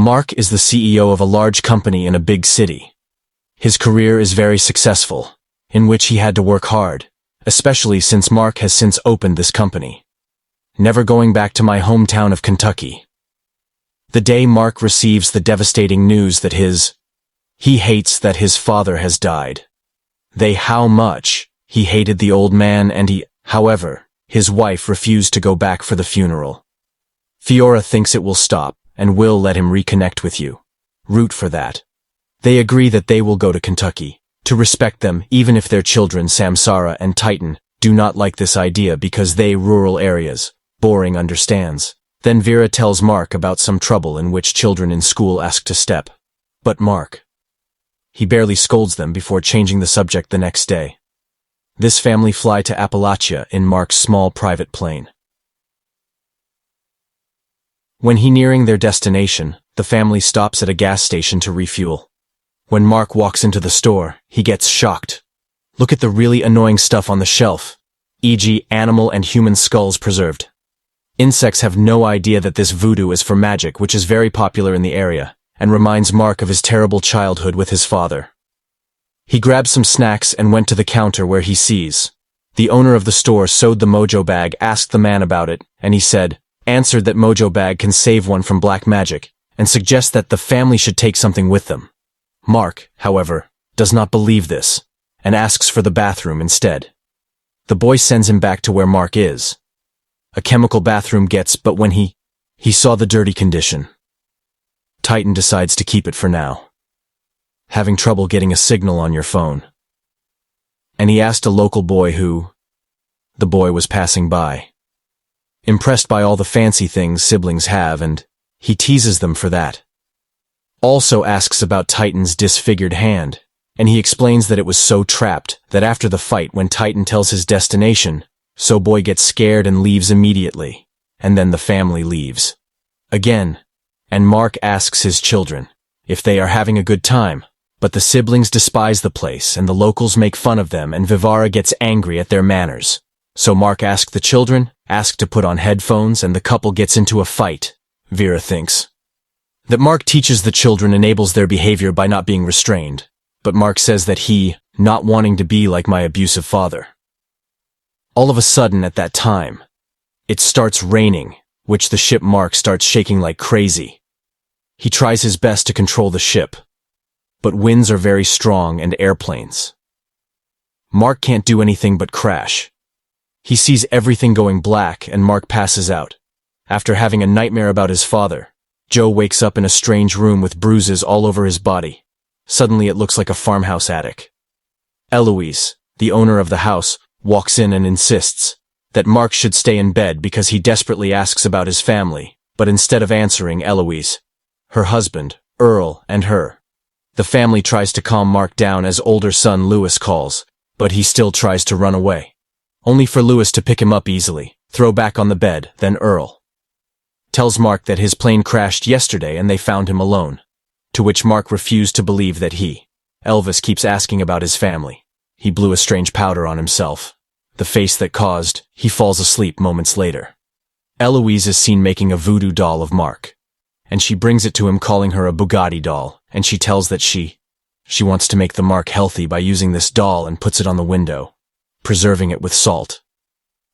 Mark is the CEO of a large company in a big city. His career is very successful, in which he had to work hard, especially since Mark has since opened this company. Never going back to my hometown of Kentucky. The day Mark receives the devastating news that he hates that his father has died. How much he hated the old man, and however, his wife refused to go back for the funeral. Fiora thinks it will stop and will let him reconnect with you. Root for that. They agree that they will go to Kentucky, to respect them even if their children Samsara and Titan do not like this idea because they rural areas. Boring understands. Then Vera tells Mark about some trouble in which children in school ask to step. But Mark. He barely scolds them before changing the subject the next day. This family fly to Appalachia in Mark's small private plane. When nearing their destination, the family stops at a gas station to refuel. When Mark walks into the store, he gets shocked. Look at the really annoying stuff on the shelf, e.g. animal and human skulls preserved. Insects have no idea that this voodoo is for magic, which is very popular in the area, and reminds Mark of his terrible childhood with his father. He grabs some snacks and went to the counter where he sees. The owner of the store sewed the mojo bag, asked the man about it, and he answered that mojo bag can save one from black magic, and suggests that the family should take something with them. Mark, however, does not believe this, and asks for the bathroom instead. The boy sends him back to where Mark is. A chemical bathroom but when he saw the dirty condition. Titan decides to keep it for now. Having trouble getting a signal on your phone. And he asked a local boy the boy was passing by. Impressed by all the fancy things siblings have, and he teases them for that. Also asks about Titan's disfigured hand, and he explains that it was so trapped that after the fight when Titan tells his destination, so boy gets scared and leaves immediately, and then the family leaves. Again, and Mark asks his children if they are having a good time, but the siblings despise the place and the locals make fun of them, and Vivara gets angry at their manners. So Mark asks the children, to put on headphones, and the couple gets into a fight. Vera thinks that Mark teaches the children enables their behavior by not being restrained, but Mark says that not wanting to be like my abusive father. All of a sudden at that time, it starts raining, which the ship Mark starts shaking like crazy. He tries his best to control the ship, but winds are very strong and airplanes. Mark can't do anything but crash. He sees everything going black and Mark passes out. After having a nightmare about his father, Joe wakes up in a strange room with bruises all over his body. Suddenly it looks like a farmhouse attic. Eloise, the owner of the house, walks in and insists that Mark should stay in bed because he desperately asks about his family, but instead of answering Eloise, her husband, Earl, and the family tries to calm Mark down as older son Lewis calls, but he still tries to run away. Only for Lewis to pick him up easily, throw back on the bed, then Earl tells Mark that his plane crashed yesterday and they found him alone, to which Mark refused to believe that Elvis keeps asking about his family. He blew a strange powder on himself, the face that caused, he falls asleep moments later. Eloise is seen making a voodoo doll of Mark, and she brings it to him calling her a Bugatti doll, and she tells that she wants to make the Mark healthy by using this doll and puts it on the window, preserving it with salt,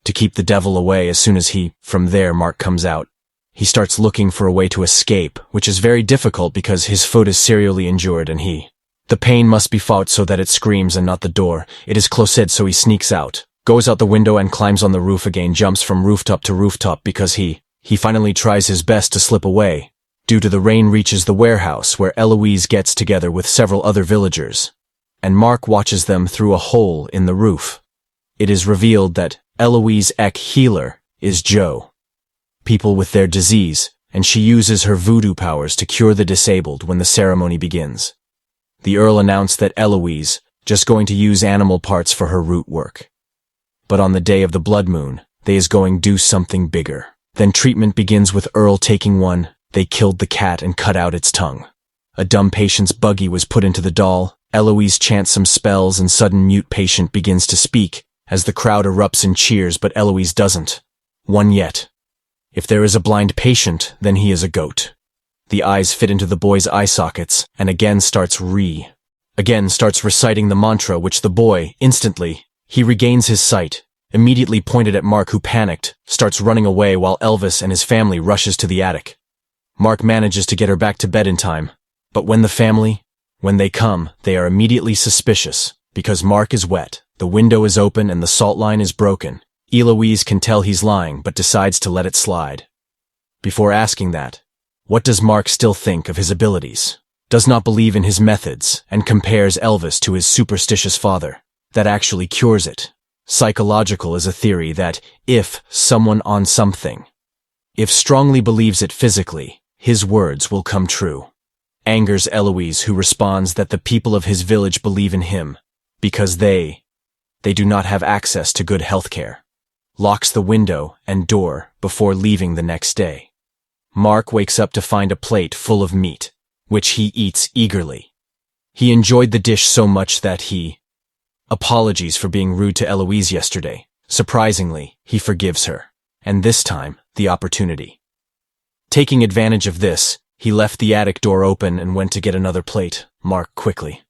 to keep the devil away. As soon as from there Mark comes out, he starts looking for a way to escape, which is very difficult because his foot is seriously injured and the pain must be fought so that it screams and not the door. It is closed, so he sneaks out, goes out the window and climbs on the roof again, jumps from rooftop to rooftop because he finally tries his best to slip away. Due to the rain reaches the warehouse where Eloise gets together with several other villagers, and Mark watches them through a hole in the roof. It is revealed that Eloise healer is Joe. People with their disease, and she uses her voodoo powers to cure the disabled when the ceremony begins. The Earl announced that Eloise just going to use animal parts for her root work. But on the day of the blood moon, they is going do something bigger. Then treatment begins with Earl taking they killed the cat and cut out its tongue. A dumb patient's buggy was put into the doll. Eloise chants some spells and sudden mute patient begins to speak as the crowd erupts in cheers, but Eloise doesn't. One yet. If there is a blind patient, then he is a goat. the eyes fit into the boy's eye sockets, and again starts reciting the mantra, which the boy, instantly, he regains his sight, immediately pointed at Mark, who panicked, starts running away while Elvis and his family rushes to the attic. Mark manages to get her back to bed in time, but when they come, they are immediately suspicious, because Mark is wet, the window is open, and the salt line is broken. Eloise can tell he's lying, but decides to let it slide. Before asking that, what does Mark still think of his abilities? Does not believe in his methods, and compares Elvis to his superstitious father. That actually cures it. Psychological is a theory that, if someone on something, if strongly believes it physically, his words will come true. Angers Eloise, who responds that the people of his village believe in him, because they do not have access to good health care. Locks the window and door before leaving the next day. Mark wakes up to find a plate full of meat, which he eats eagerly. He enjoyed the dish so much that he apologies for being rude to Eloise yesterday. Surprisingly, he forgives her, and this time, the opportunity. Taking advantage of this, he left the attic door open and went to get another plate. Mark quickly.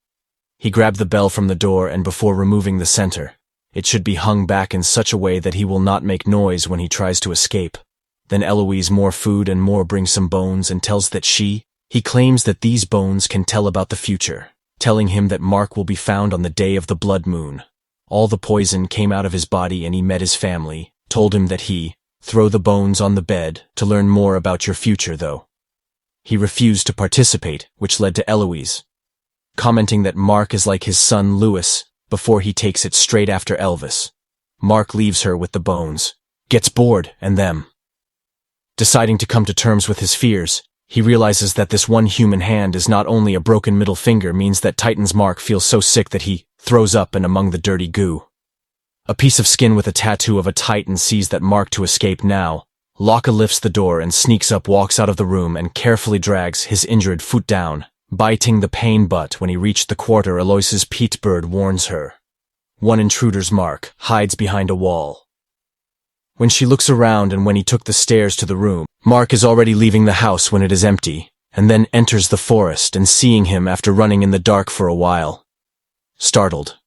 He grabbed the bell from the door, and before removing the center, it should be hung back in such a way that he will not make noise when he tries to escape. Then Eloise more food and more brings some bones and tells that he claims that these bones can tell about the future, telling him that Mark will be found on the day of the blood moon. All the poison came out of his body and he met his family, told him that throw the bones on the bed to learn more about your future though. He refused to participate, which led to Eloise commenting that Mark is like his son Louis before he takes it straight after Elvis. Mark leaves her with the bones, gets bored, and them. Deciding to come to terms with his fears, he realizes that this one human hand is not only a broken middle finger means that Titan's Mark feels so sick that he throws up and among the dirty goo. A piece of skin with a tattoo of a Titan sees that Mark to escape now. Locke lifts the door and sneaks up, walks out of the room and carefully drags his injured foot down, biting the pain, but when he reached the quarter, Aloysius Pete Bird warns her. One intruder's Mark hides behind a wall. When she looks around and when he took the stairs to the room, Mark is already leaving the house when it is empty, and then enters the forest and seeing him after running in the dark for a while. Startled,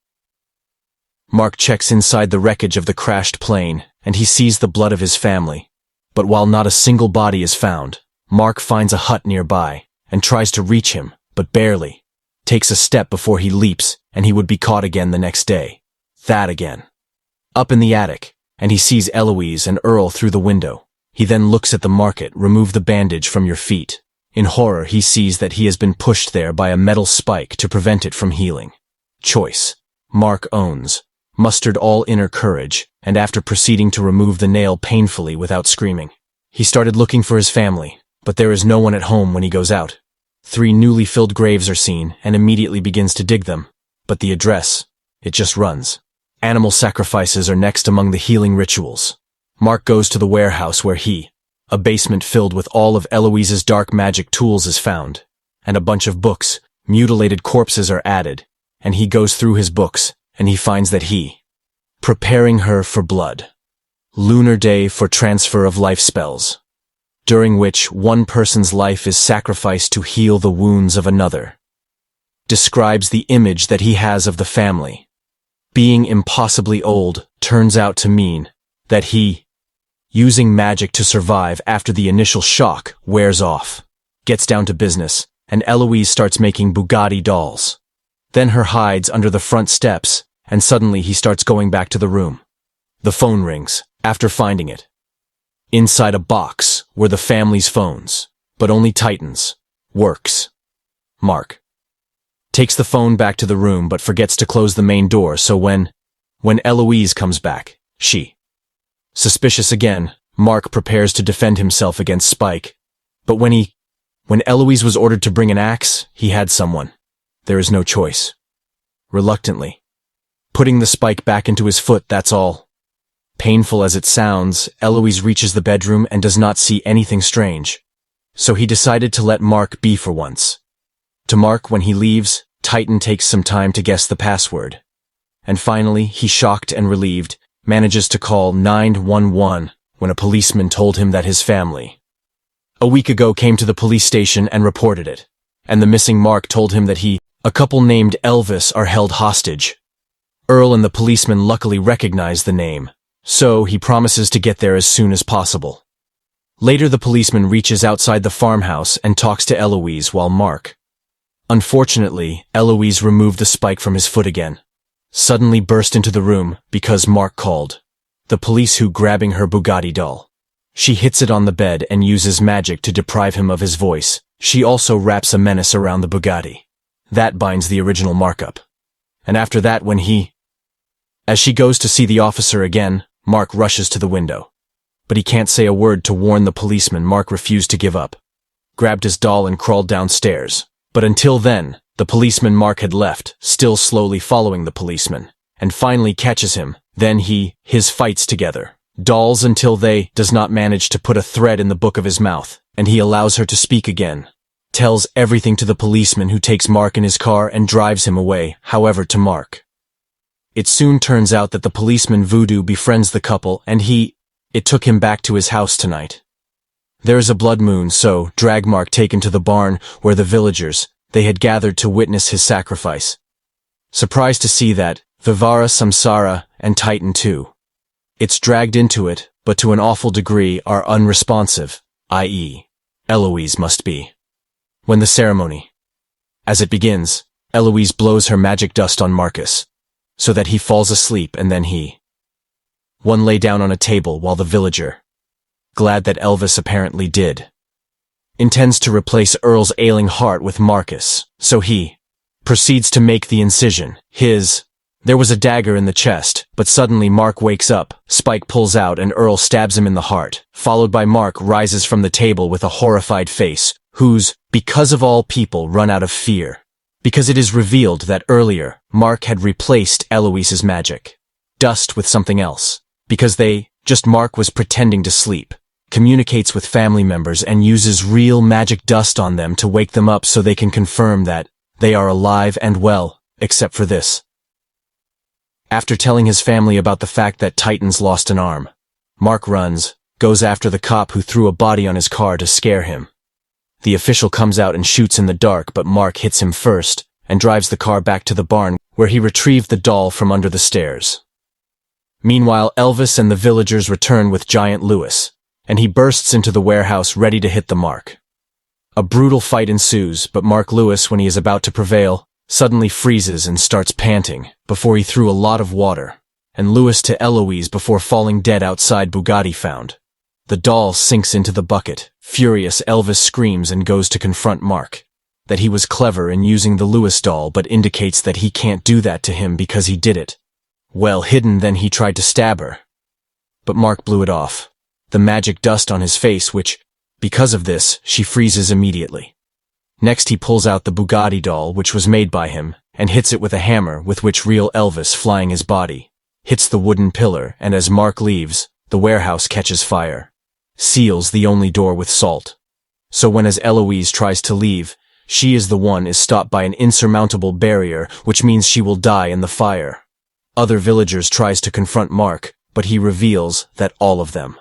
Mark checks inside the wreckage of the crashed plane, and he sees the blood of his family. But while not a single body is found, Mark finds a hut nearby and tries to reach him, but barely. Takes a step before he leaps, and he would be caught again the next day. That again. Up in the attic, and he sees Eloise and Earl through the window. He then looks at the market. Remove the bandage from your feet. In horror, he sees that he has been pushed there by a metal spike to prevent it from healing. Choice. Mark owns. Mustered all inner courage, and after proceeding to remove the nail painfully without screaming, he started looking for his family, but there is no one at home when he goes out. 3 newly filled graves are seen, and immediately begins to dig them. But the address, it just runs. Animal sacrifices are next among the healing rituals. Mark goes to the warehouse where a basement filled with all of Eloise's dark magic tools is found, and a bunch of books, mutilated corpses are added, and he goes through his books, and he finds that preparing her for blood. Lunar day for transfer of life spells, during which one person's life is sacrificed to heal the wounds of another. Describes the image that he has of the family. Being impossibly old turns out to mean that using magic to survive after the initial shock wears off. Gets down to business, and Eloise starts making Bugatti dolls. Then her hides under the front steps, and suddenly he starts going back to the room. The phone rings, after finding it. Inside a box were the family's phones, but only Titan's. Works. Mark takes the phone back to the room but forgets to close the main door, so when Eloise comes back, suspicious again, Mark prepares to defend himself against Spike. But when Eloise was ordered to bring an axe, he had someone. There is no choice. Reluctantly. Putting the spike back into his foot, that's all. Painful as it sounds, Eloise reaches the bedroom and does not see anything strange. So he decided to let Mark be for once. To Mark, when he leaves, Titan takes some time to guess the password. And finally, he, shocked and relieved, manages to call 911 when a policeman told him that his family a week ago came to the police station and reported it. And the missing Mark told him that a couple named Elvis are held hostage. Earl and the policeman luckily recognize the name, so he promises to get there as soon as possible. Later the policeman reaches outside the farmhouse and talks to Eloise while Mark. Unfortunately, Eloise removed the spike from his foot again. Suddenly burst into the room because Mark called. The police who grabbing her Bugatti doll. She hits it on the bed and uses magic to deprive him of his voice. She also wraps a menace around the Bugatti. That binds the original Mark up. And after that as she goes to see the officer again, Mark rushes to the window. But he can't say a word to warn the policeman. Mark refused to give up. Grabbed his doll and crawled downstairs. But until then, the policeman Mark had left, still slowly following the policeman, and finally catches him. Then his fights together. Dolls until they does not manage to put a thread in the book of his mouth, and he allows her to speak again. Tells everything to the policeman who takes Mark in his car and drives him away, however to Mark. It soon turns out that the policeman Voodoo befriends the couple and it took him back to his house tonight. There is a blood moon, so drag Mark taken to the barn where the villagers, they had gathered to witness his sacrifice. Surprised to see that Vivara, Samsara, and Titan too. It's dragged into it, but to an awful degree are unresponsive, i.e., Eloise must be. When the ceremony. As it begins, Eloise blows her magic dust on Marcus, so that he falls asleep and then one lay down on a table while the villager, glad that Elvis apparently did, intends to replace Earl's ailing heart with Marcus, so he proceeds to make the incision. There was a dagger in the chest, but suddenly Mark wakes up, Spike pulls out and Earl stabs him in the heart, followed by Mark rises from the table with a horrified face, who's, because of all people, run out of fear. Because it is revealed that earlier, Mark had replaced Eloise's magic dust with something else. Because Mark was pretending to sleep, communicates with family members and uses real magic dust on them to wake them up so they can confirm that they are alive and well, except for this. After telling his family about the fact that Titan's lost an arm, Mark goes after the cop who threw a body on his car to scare him. The official comes out and shoots in the dark, but Mark hits him first and drives the car back to the barn where he retrieved the doll from under the stairs. Meanwhile, Elvis and the villagers return with Giant Lewis, and he bursts into the warehouse ready to hit the Mark. A brutal fight ensues, but Mark Lewis, when he is about to prevail, suddenly freezes and starts panting before he threw a lot of water, and Lewis to Eloise before falling dead outside Bugatti found. The doll sinks into the bucket. Furious, Elvis screams and goes to confront Mark. That he was clever in using the Lewis doll, but indicates that he can't do that to him because he did it. Well hidden, then he tried to stab her. But Mark blew it off. The magic dust on his face, which, because of this, she freezes immediately. Next he pulls out the Bugatti doll, which was made by him, and hits it with a hammer with which real Elvis, flying his body, hits the wooden pillar, and as Mark leaves, the warehouse catches fire. Seals the only door with salt. So as Eloise tries to leave, she is stopped by an insurmountable barrier, which means she will die in the fire. Other villagers tries to confront Mark, but he reveals that all of them.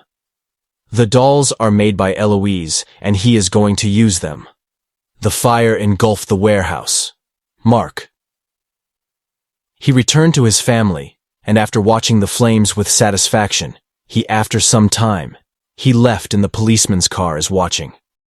The dolls are made by Eloise, and he is going to use them. The fire engulfed the warehouse. Mark. He returned to his family, and after watching the flames with satisfaction, after some time, he left in the policeman's car as watching.